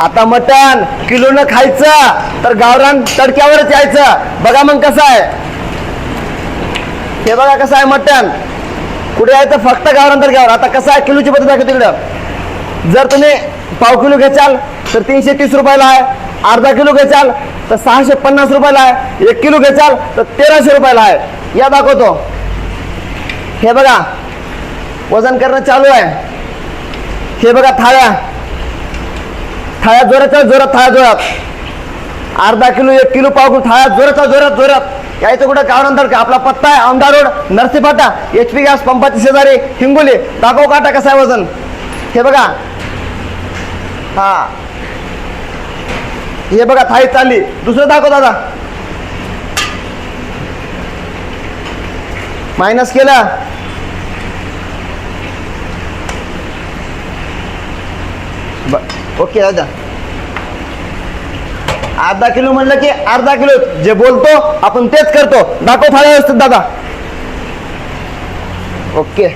आता मटण किलोनं खायचं तर गावरान तडक्यावरच यायचं. बघा मग कसं आहे, हे बघा कसं आहे मटण. कुठे यायचं फक्त गावरान तडक्यावर. आता कसं आहे किलोची पद्धत आहे तिकडं. जर तुम्ही पाव किलो घेचाल तर 330 रुपयाला आहे. अर्धा किलो घेचाल तर 650 रुपयाला आहे. 1 किलो घेचाल तर 1300 रुपयाला आहे. या दाखवतो. हे बघा वजन करणं चालू आहे. हे बघा थाळ्या थाळ्या जोराच्या जोरात, थाळ्या जोरात. अर्धा किलो 1 किलो पाव किलो थाळ्या जोराच्या जोरात जोरात यायचं. कुठं गावरान तडका. आपला पत्ता आहे औंढा रोड नरसीफाटा HP गॅस पंपाची शेजारी हिंगोली. दाखव काटा कसं आहे वजन. हे बघा हा हे बघा थाळी चालली. दुसरं दाखव दादा. मायनस केलं. ओके दादा. अर्धा किलो म्हणलं की अर्धा किलो. जे बोलतो आपण तेच करतो. दाखव थाळ्या व्यवस्थित दादा. ओके